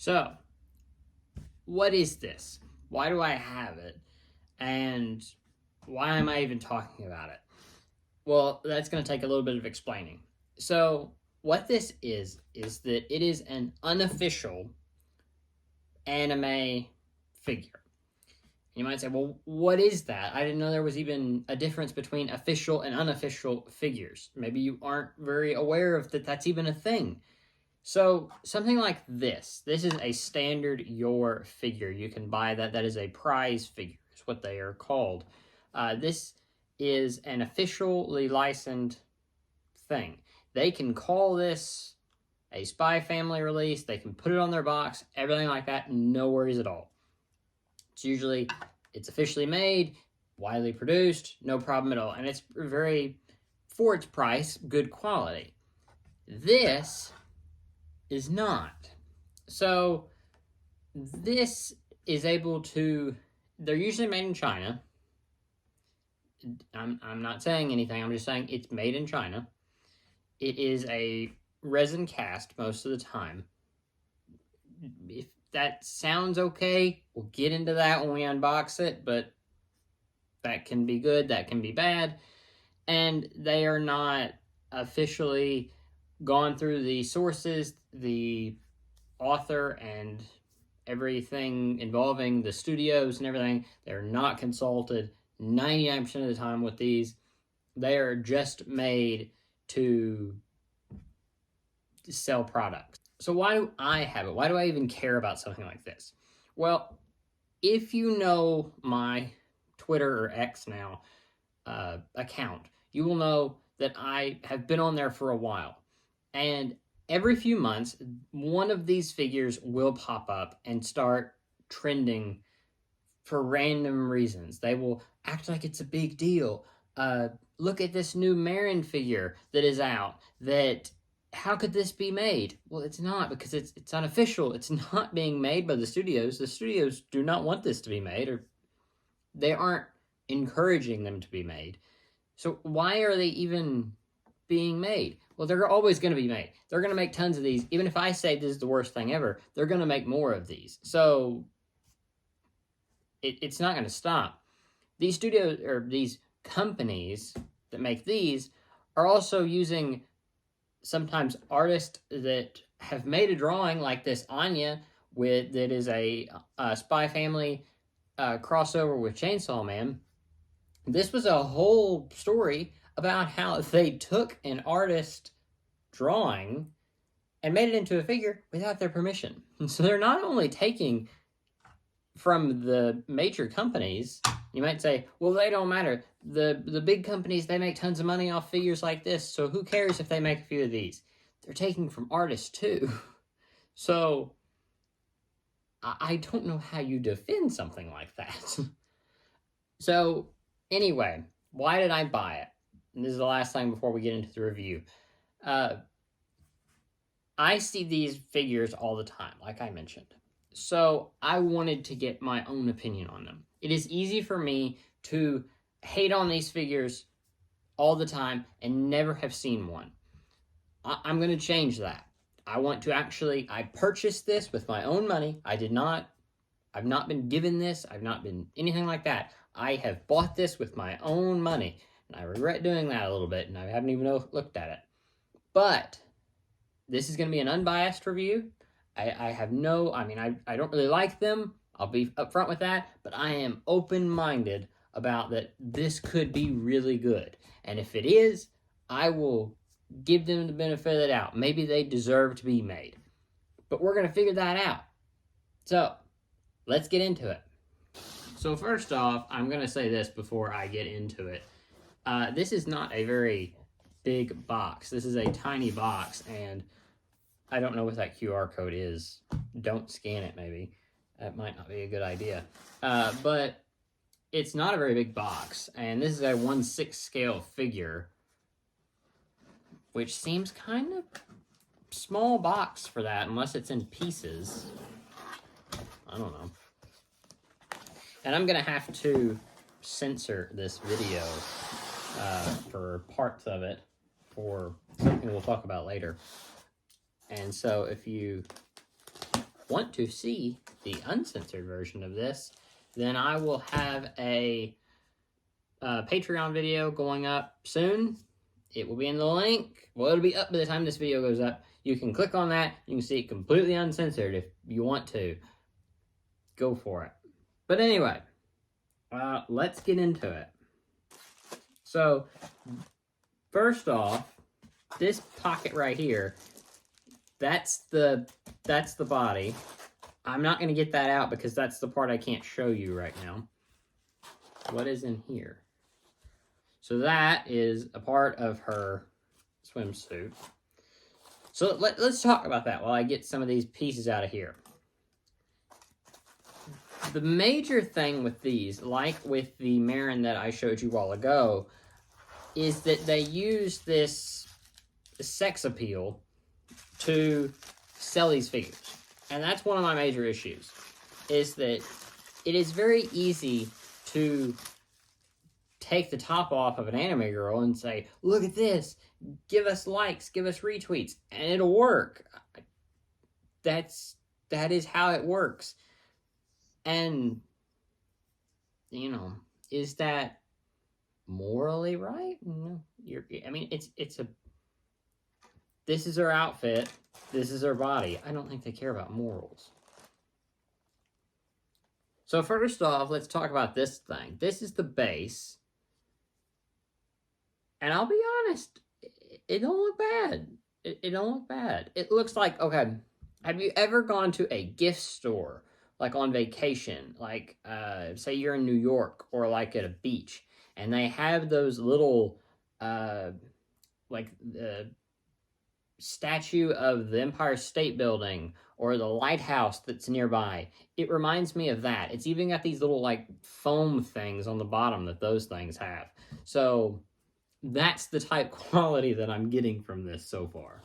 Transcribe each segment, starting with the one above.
So, what is this? Why do I have it? And why am I even talking about it? Well, that's going to take a little bit of explaining. So, what this is that it is an unofficial anime figure. You might say, well, what is that? I didn't know there was even a difference between official and unofficial figures. Maybe you aren't very aware of that that's even a thing. So something like this is a standard your figure. You can buy that. That is a prize figure, is what they are called. This is an officially licensed thing. They can call this a Spy Family release. They can put it on their box, everything like that, no worries at all. It's officially made, widely produced, no problem at all. And it's very, for its price, good quality. This is not. So this is able to, they're usually made in China. I'm not saying anything, I'm just saying it's made in China. It is a resin cast most of the time. If that sounds okay, we'll get into that when we unbox it, but that can be good, that can be bad. And they are not officially gone through the sources, the author, and everything involving the studios and everything. They're not consulted 99% of the time with these. They are just made to sell products. So why do I have it? Why do I even care about something like this? Well, if you know my Twitter or X now account, you will know that I have been on there for a while. And every few months, one of these figures will pop up and start trending for random reasons. They will act like it's a big deal. Look at this new Marin figure that is out. How could this be made? Well, it's not, because it's unofficial. It's not being made by the studios. The studios do not want this to be made, or they aren't encouraging them to be made. So why are they even being made? Well, they're always going to be made. They're going to make tons of these. Even if I say this is the worst thing ever, they're going to make more of these. So it's not going to stop. These studios, or these companies that make these, are also using sometimes artists that have made a drawing like this Anya that is a Spy Family crossover with Chainsaw Man. This was a whole story about how they took an artist drawing and made it into a figure without their permission. And so they're not only taking from the major companies. You might say, well, they don't matter. The big companies, they make tons of money off figures like this, so who cares if they make a few of these? They're taking from artists too. So I don't know how you defend something like that. So anyway, why did I buy it? And this is the last thing before we get into the review. I see these figures all the time, like I mentioned. So I wanted to get my own opinion on them. It is easy for me to hate on these figures all the time and never have seen one. I'm going to change that. I want to I purchased this with my own money. I've not been given this. I've not been anything like that. I have bought this with my own money. And I regret doing that a little bit, and I haven't even looked at it. But this is going to be an unbiased review. I don't really like them. I'll be upfront with that. But I am open-minded about that this could be really good. And if it is, I will give them the benefit of the doubt. Maybe they deserve to be made. But we're going to figure that out. So, let's get into it. So first off, I'm going to say this before I get into it. This is not a very big box. This is a tiny box, and I don't know what that QR code is. Don't scan it, maybe. That might not be a good idea. But it's not a very big box, and this is a 1/6 scale figure, which seems kind of small box for that, unless it's in pieces. I don't know. And I'm going to have to censor this video for parts of it for something we'll talk about later. And so if you want to see the uncensored version of this, then I will have a Patreon video going up soon. It will be in the link. Well, it'll be up by the time this video goes up. You can click on that. You can see it completely uncensored if you want to. Go for it. But anyway, let's get into it. So, first off, this pocket right here, that's the body. I'm not going to get that out because that's the part I can't show you right now. What is in here? So that is a part of her swimsuit. So let's talk about that while I get some of these pieces out of here. The major thing with these, like with the Marin that I showed you a while ago, is that they use this sex appeal to sell these figures. And that's one of my major issues, is that it is very easy to take the top off of an anime girl and say, look at this, give us likes, give us retweets, and it'll work. That is how it works. And, you know, is that morally right? No. I mean, this is her outfit, this is her body. I don't think they care about morals. So first off, let's talk about this thing. This is the base. And I'll be honest, it don't look bad. It don't look bad. It looks like, okay, have you ever gone to a gift store, like on vacation, like say you're in New York or like at a beach, and they have those little like the statue of the Empire State Building or the lighthouse that's nearby? It reminds me of that. It's even got these little like foam things on the bottom that those things have. So that's the type quality that I'm getting from this so far.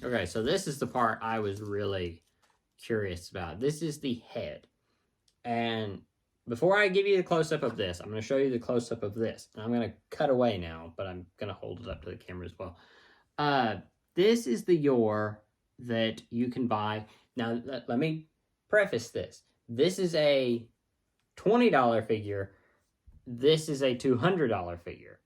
Okay, so this is the part I was really curious about. This is the head. And before I give you the close-up of this, I'm going to show you the close-up of this. And I'm going to cut away now, but I'm going to hold it up to the camera as well. This is the Yor that you can buy. Now, let me preface this. This is a $20 figure. This is a $200 figure.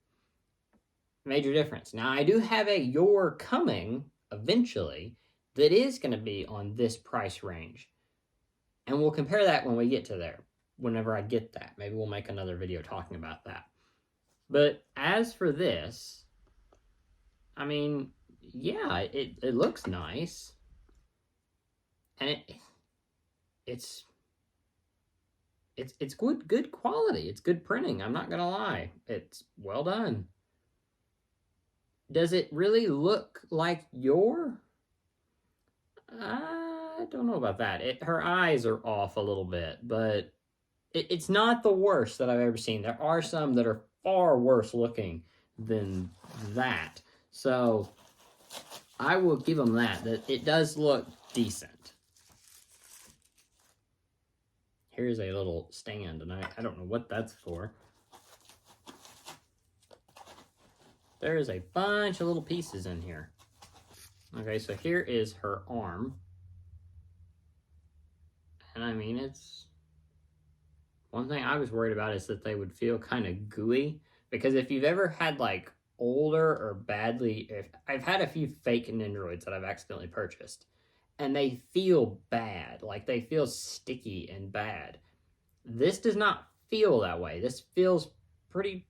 Major difference. Now, I do have a Yor coming eventually that is going to be on this price range. And we'll compare that when we get to there. Whenever I get that. Maybe we'll make another video talking about that. But as for this, I mean, yeah, it looks nice. And it's good quality. It's good printing. I'm not gonna lie. It's well done. Does it really look like Yor? I don't know about that. Her eyes are off a little bit, but it's not the worst that I've ever seen. There are some that are far worse looking than that. So I will give them that it does look decent. Here's a little stand, and I don't know what that's for. There's a bunch of little pieces in here. Okay, so here is her arm. And I mean, it's... One thing I was worried about is that they would feel kind of gooey. Because if you've ever had, like, older or badly... I've had a few fake Nendoroids that I've accidentally purchased. And they feel bad. Like, they feel sticky and bad. This does not feel that way. This feels pretty...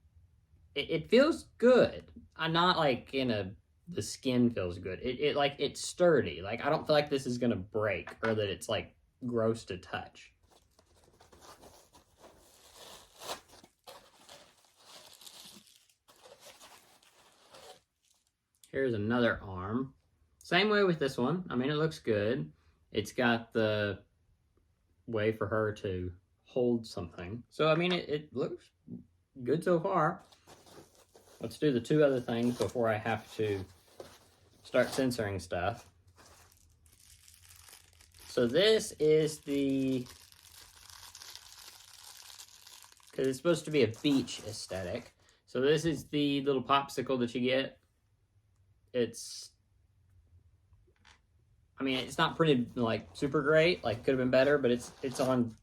It feels good. I'm not, like, the skin feels good. It's sturdy. Like, I don't feel like this is gonna break. Or that it's, like, gross to touch. Here's another arm. Same way with this one. I mean, it looks good. It's got the way for her to hold something. So, I mean, it looks good so far. Let's do the two other things before I have to start censoring stuff. So this is the because it's supposed to be a beach aesthetic. So this is the little popsicle that you get. It's, I mean, it's not printed like super great. Like, could have been better, but it's on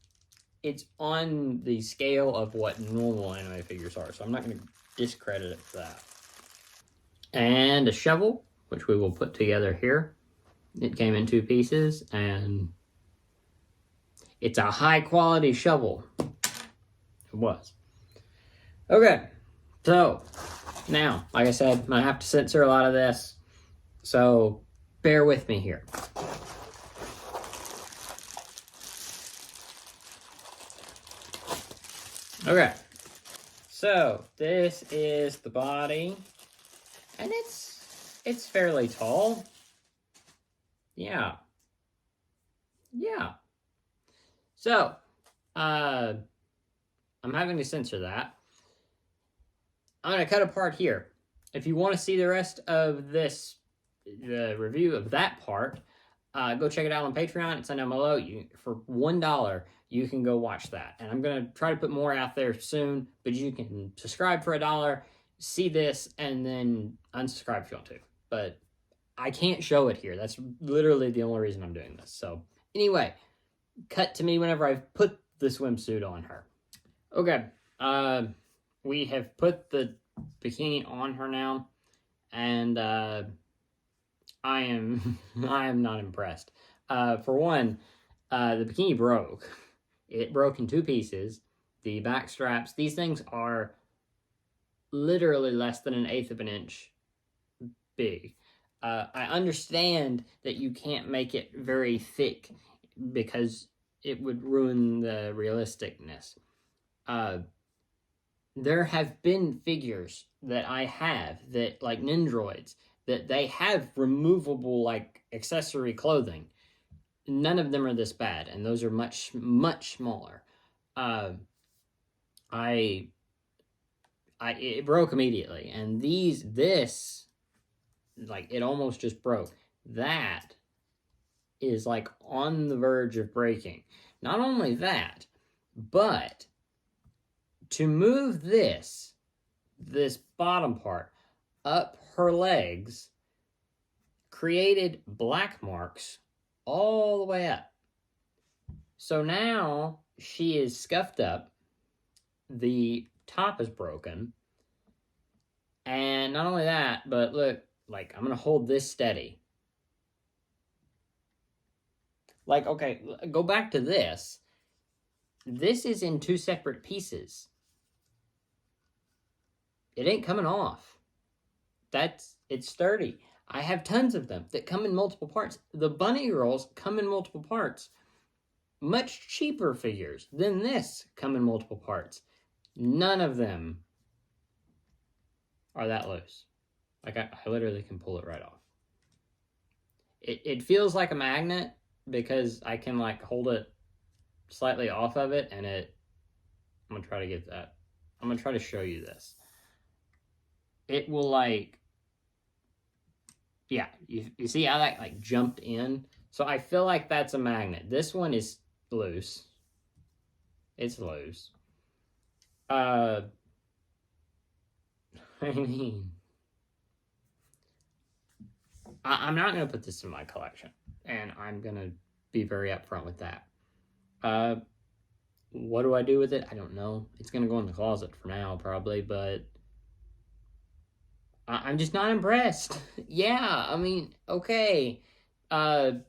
the scale of what normal anime figures are. So I'm not going to discredit it for that. And a shovel, which we will put together here. It came in 2 pieces, and it's a high quality shovel. It was. Okay, so now, like I said, I'm gonna have to censor a lot of this, so bear with me here. Okay, so this is the body, and it's fairly tall. Yeah. So, I'm having to censor that. I'm gonna cut a part here. If you want to see the rest of this, the review of that part, go check it out on Patreon. It's down below. For $1, you can go watch that. And I'm gonna try to put more out there soon. But you can subscribe for $1, see this, and then unsubscribe if you want to. But I can't show it here. That's literally the only reason I'm doing this. So anyway, cut to me whenever I've put the swimsuit on her. Okay. We have put the bikini on her now, and I am not impressed. For one, the bikini broke. It broke in 2 pieces. The back straps, these things are literally less than 1/8 of an inch big. I understand that you can't make it very thick because it would ruin the realisticness. There have been figures that I have that, like Nindroids, that they have removable like accessory clothing. None of them are this bad, and those are much smaller. It broke immediately, and this like it almost just broke. That is like on the verge of breaking. Not only that, but to move this bottom part up her legs created black marks all the way up. So now she is scuffed up. The top is broken. And not only that, but look, like I'm going to hold this steady. Like, okay, go back to this. This is in 2 separate pieces. It ain't coming off. It's sturdy. I have tons of them that come in multiple parts. The bunny girls come in multiple parts. Much cheaper figures than this come in multiple parts. None of them are that loose. Like I literally can pull it right off. It feels like a magnet because I can like hold it slightly off of it, and I'm gonna try to get that. I'm gonna try to show you this. It will like, yeah, you see how that like jumped in? So I feel like that's a magnet. This one is loose. It's loose. I mean, I'm not going to put this in my collection, and I'm going to be very upfront with that. What do I do with it? I don't know. It's going to go in the closet for now, probably, but I'm just not impressed. Yeah, I mean, okay. The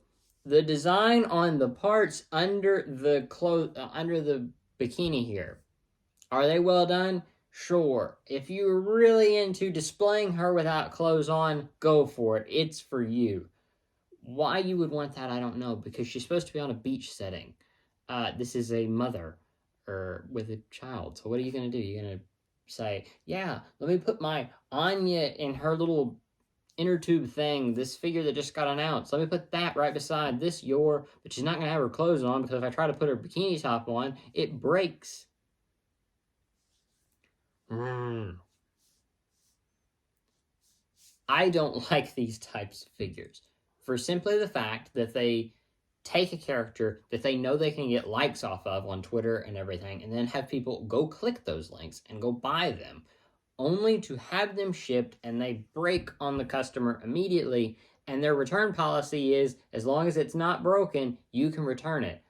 design on the parts under the under the bikini here, are they well done? Sure. If you're really into displaying her without clothes on, go for it. It's for you. Why you would want that, I don't know, because she's supposed to be on a beach setting. This is a mother with a child. So what are you going to do? You're going to say, yeah, let me put my Anya in her little inner tube thing, this figure that just got announced. Let me put that right beside this but she's not going to have her clothes on because if I try to put her bikini top on, it breaks. I don't like these types of figures for simply the fact that they take a character that they know they can get likes off of on Twitter and everything, and then have people go click those links and go buy them, only to have them shipped and they break on the customer immediately, and their return policy is, as long as it's not broken, you can return it.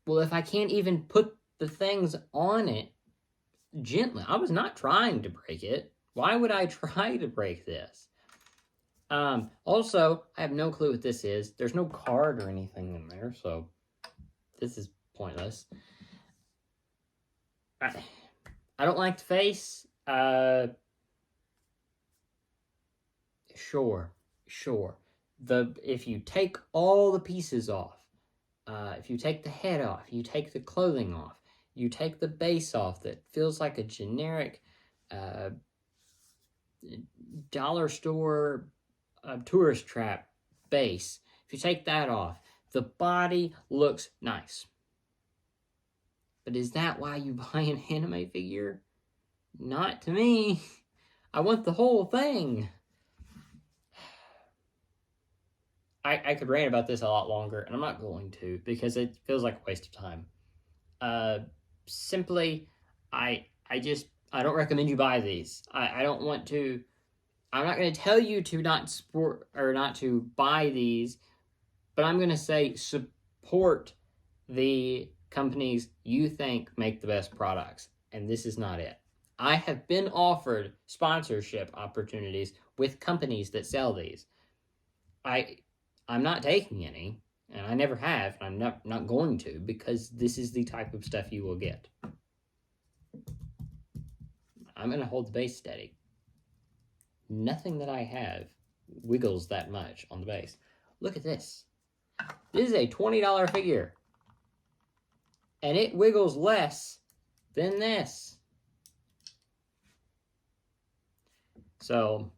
Well, if I can't even put the things on it gently, I was not trying to break it. Why would I try to break this? Also, I have no clue what this is. There's no card or anything in there, so this is pointless. I don't like the face. Sure. If you take all the pieces off, if you take the head off, you take the clothing off, you take the base off that feels like a generic dollar store tourist trap base. If you take that off, the body looks nice. But is that why you buy an anime figure? Not to me. I want the whole thing. I could rant about this a lot longer, and I'm not going to, because it feels like a waste of time. Simply, I don't recommend you buy these. I don't want to. I'm not going to tell you to not to buy these, but I'm going to say support the companies you think make the best products, and this is not it. I have been offered sponsorship opportunities with companies that sell these. I'm not taking any, and I never have, and I'm not going to, because this is the type of stuff you will get. I'm going to hold the base steady. Nothing that I have wiggles that much on the base. Look at this. This is a $20 figure. And it wiggles less than this. So,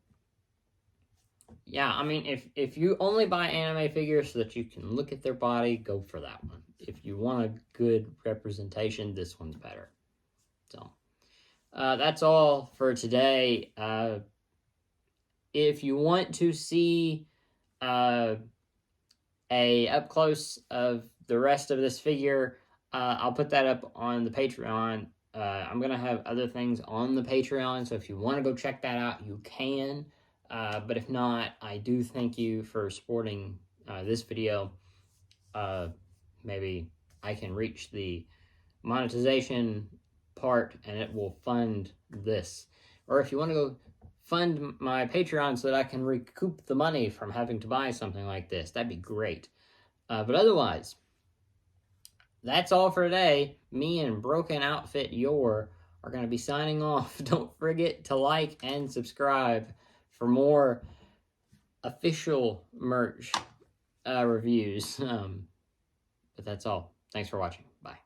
yeah, I mean, if you only buy anime figures so that you can look at their body, go for that one. If you want a good representation, this one's better. So, that's all for today. If you want to see a up close of the rest of this figure, I'll put that up on the Patreon. I'm going to have other things on the Patreon, so if you want to go check that out, you can. But if not, I do thank you for supporting this video. Maybe I can reach the monetization part and it will fund this. Or if you want to go fund my Patreon so that I can recoup the money from having to buy something like this, that'd be great. But otherwise, that's all for today. Me and Broken Outfit Your are going to be signing off. Don't forget to like and subscribe for more official merch reviews. But that's all. Thanks for watching. Bye.